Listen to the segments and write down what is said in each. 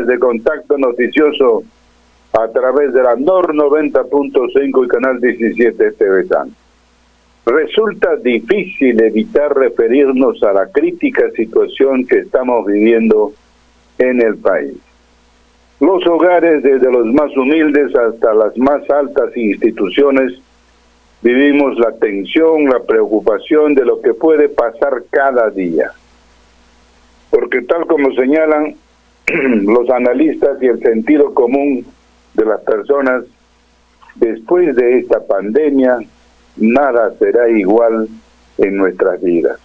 líneas de contacto noticioso a través de la NOR 90.5 y Canal 17 TV San. Resulta difícil evitar referirnos a la crítica situación que estamos viviendo en el país. Los hogares, desde los más humildes hasta las más altas instituciones, vivimos la tensión, la preocupación de lo que puede pasar cada día. Porque tal como señalan los analistas y el sentido común de las personas, después de esta pandemia, nada será igual en nuestras vidas.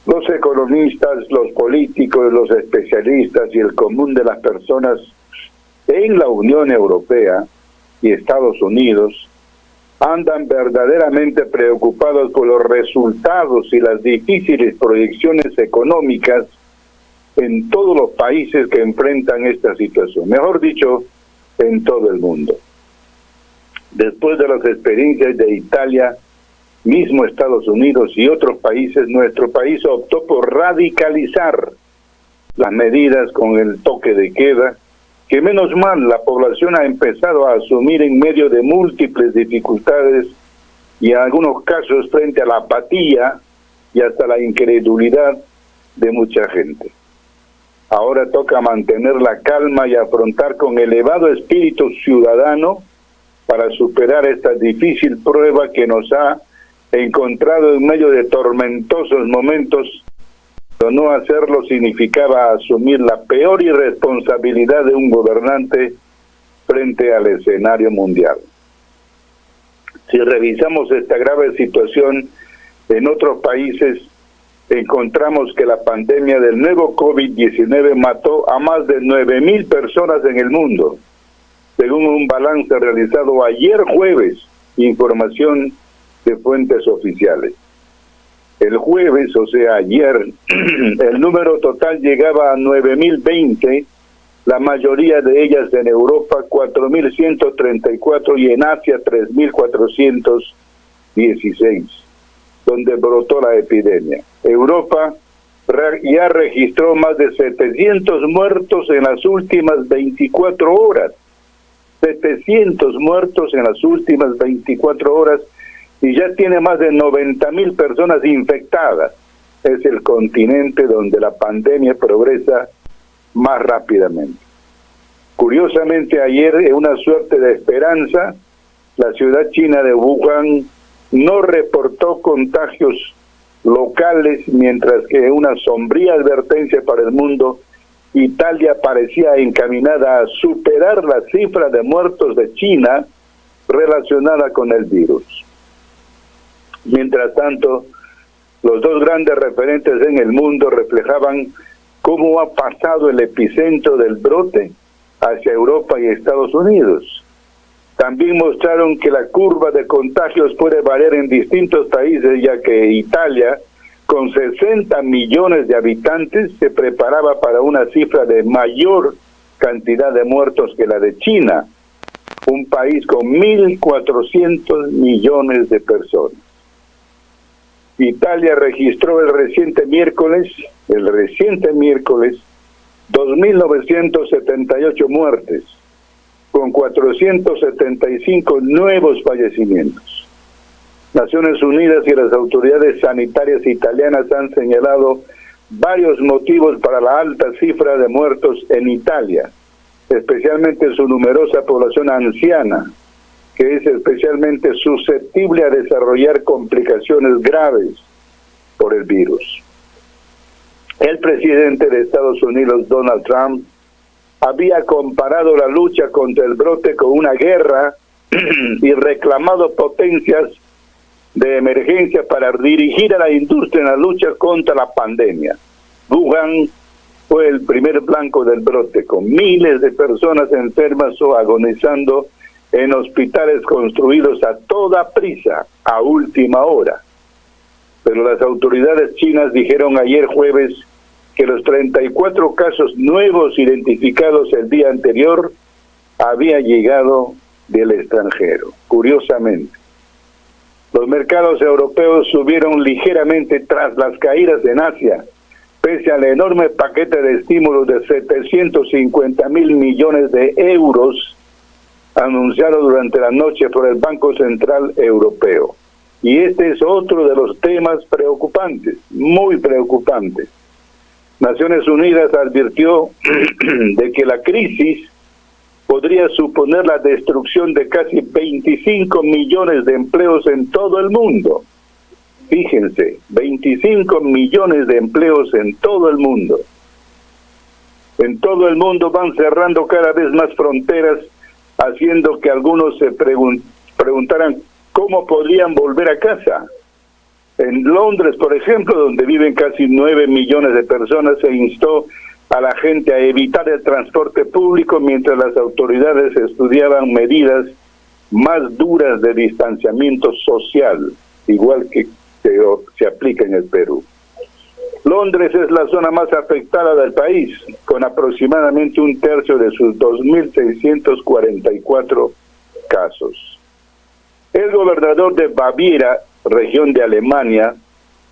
Los economistas, los políticos, los especialistas y el común de las personas en la Unión Europea y Estados Unidos andan verdaderamente preocupados por los resultados y las difíciles proyecciones económicas en todos los países que enfrentan esta situación, mejor dicho, en todo el mundo. Después de las experiencias de Italia, mismo Estados Unidos y otros países, nuestro país optó por radicalizar las medidas con el toque de queda, que menos mal la población ha empezado a asumir en medio de múltiples dificultades y en algunos casos frente a la apatía y hasta la incredulidad de mucha gente. Ahora toca mantener la calma y afrontar con elevado espíritu ciudadano para superar esta difícil prueba que nos ha encontrado en medio de tormentosos momentos. No hacerlo significaba asumir la peor irresponsabilidad de un gobernante frente al escenario mundial. Si revisamos esta grave situación en otros países, encontramos que la pandemia del nuevo COVID-19 mató a más de 9,000 personas en el mundo, según un balance realizado ayer jueves, información de fuentes oficiales. El jueves, o sea, ayer, el número total llegaba a 9,020, la mayoría de ellas en Europa, 4,134, y en Asia, 3,416, donde brotó la epidemia. Europa ya registró más de 700 muertos en las últimas 24 horas. 700 muertos en las últimas 24 horas, y ya tiene más de 90,000 personas infectadas. Es el continente donde la pandemia progresa más rápidamente. Curiosamente, ayer, en una suerte de esperanza, la ciudad china de Wuhan no reportó contagios locales, mientras que en una sombría advertencia para el mundo, Italia parecía encaminada a superar la cifra de muertos de China relacionada con el virus. Mientras tanto, los dos grandes referentes en el mundo reflejaban cómo ha pasado el epicentro del brote hacia Europa y Estados Unidos. También mostraron que la curva de contagios puede variar en distintos países, ya que Italia, con 60 millones de habitantes, se preparaba para una cifra de mayor cantidad de muertos que la de China, un país con 1.400 millones de personas. Italia registró el reciente miércoles, 2.978 muertes, con 475 nuevos fallecimientos. Naciones Unidas y las autoridades sanitarias italianas han señalado varios motivos para la alta cifra de muertos en Italia, especialmente su numerosa población anciana, que es especialmente susceptible a desarrollar complicaciones graves por el virus. El presidente de Estados Unidos, Donald Trump, había comparado la lucha contra el brote con una guerra y reclamado potencias de emergencia para dirigir a la industria en la lucha contra la pandemia. Wuhan fue el primer blanco del brote, con miles de personas enfermas o agonizando en hospitales construidos a toda prisa, a última hora. Pero las autoridades chinas dijeron ayer jueves que los 34 casos nuevos identificados el día anterior habían llegado del extranjero. Curiosamente, los mercados europeos subieron ligeramente tras las caídas en Asia, pese al enorme paquete de estímulos de 750.000 millones de euros anunciado durante la noche por el Banco Central Europeo. Y este es otro de los temas preocupantes, muy preocupantes. Naciones Unidas advirtió de que la crisis podría suponer la destrucción de casi 25 millones de empleos en todo el mundo. Fíjense, 25 millones de empleos en todo el mundo. En todo el mundo van cerrando cada vez más fronteras, haciendo que algunos se preguntaran cómo podrían volver a casa. En Londres, por ejemplo, donde viven casi 9 millones de personas, se instó a la gente a evitar el transporte público mientras las autoridades estudiaban medidas más duras de distanciamiento social, igual que se aplica en el Perú. Londres es la zona más afectada del país, con aproximadamente un tercio de sus 2.644 casos. El gobernador de Baviera, región de Alemania,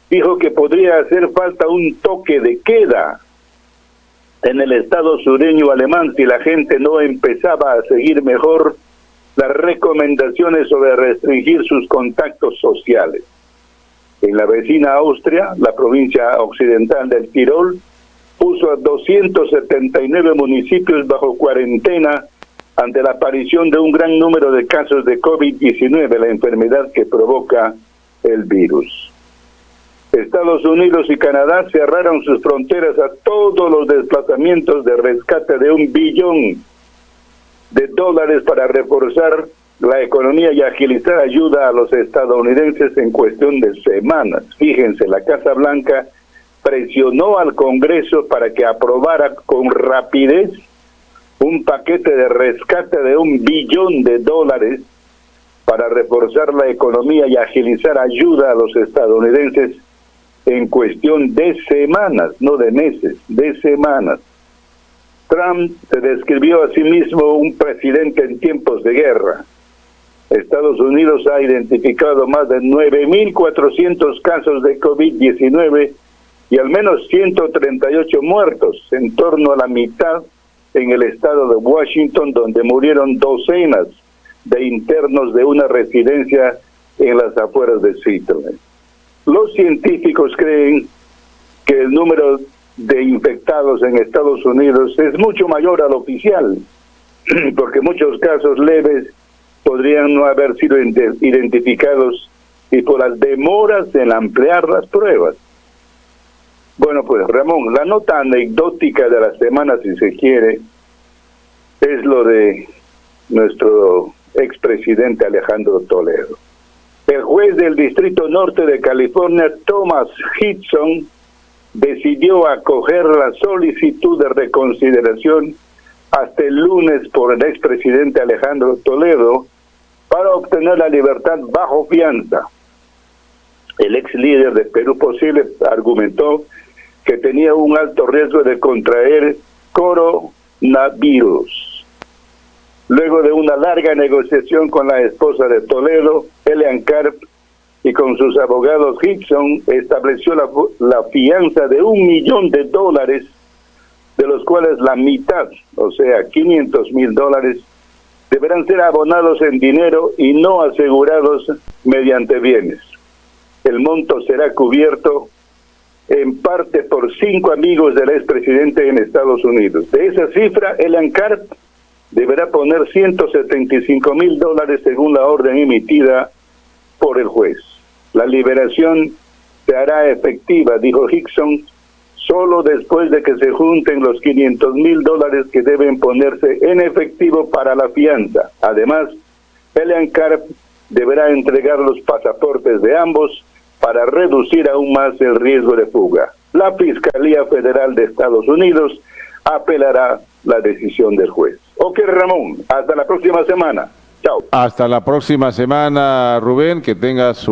dijo que podría hacer falta un toque de queda en el estado sureño alemán si la gente no empezaba a seguir mejor las recomendaciones sobre restringir sus contactos sociales. En la vecina Austria, la provincia occidental del Tirol puso a 279 municipios bajo cuarentena ante la aparición de un gran número de casos de COVID-19, la enfermedad que provoca el virus. Estados Unidos y Canadá cerraron sus fronteras a todos los desplazamientos de rescate de $1 billón para reforzar la economía y agilizar ayuda a los estadounidenses en cuestión de semanas. Fíjense, la Casa Blanca presionó al Congreso para que aprobara con rapidez un paquete de rescate de $1 billón para reforzar la economía y agilizar ayuda a los estadounidenses en cuestión de semanas, no de meses, de semanas. Trump se describió a sí mismo un presidente en tiempos de guerra. Estados Unidos ha identificado más de 9.400 casos de COVID-19 y al menos 138 muertos, en torno a la mitad en el estado de Washington, donde murieron docenas de internos de una residencia en las afueras de Seattle. Los científicos creen que el número de infectados en Estados Unidos es mucho mayor al oficial, porque muchos casos leves podrían no haber sido identificados y por las demoras en ampliar las pruebas. Bueno, pues Ramón, la nota anecdótica de la semana, si se quiere, es lo de nuestro expresidente Alejandro Toledo. El juez del Distrito Norte de California, Thomas Hickson, decidió acoger la solicitud de reconsideración hasta el lunes por el expresidente Alejandro Toledo para obtener la libertad bajo fianza. El ex líder de Perú Posible argumentó que tenía un alto riesgo de contraer coronavirus. Luego de una larga negociación con la esposa de Toledo, Elian Karp, y con sus abogados, Hickson estableció la fianza de $1 millón, de los cuales la mitad, o sea, $500,000, deberán ser abonados en dinero y no asegurados mediante bienes. El monto será cubierto en parte por 5 amigos del expresidente en Estados Unidos. De esa cifra, Elian Karp deberá poner $175,000 según la orden emitida por el juez. La liberación se hará efectiva, dijo Hickson, solo después de que se junten los $500,000 que deben ponerse en efectivo para la fianza. Además, Elian Karp deberá entregar los pasaportes de ambos para reducir aún más el riesgo de fuga. La Fiscalía Federal de Estados Unidos apelará la decisión del juez. Ok, Ramón, hasta la próxima semana. Chao. Hasta la próxima semana, Rubén, que tengas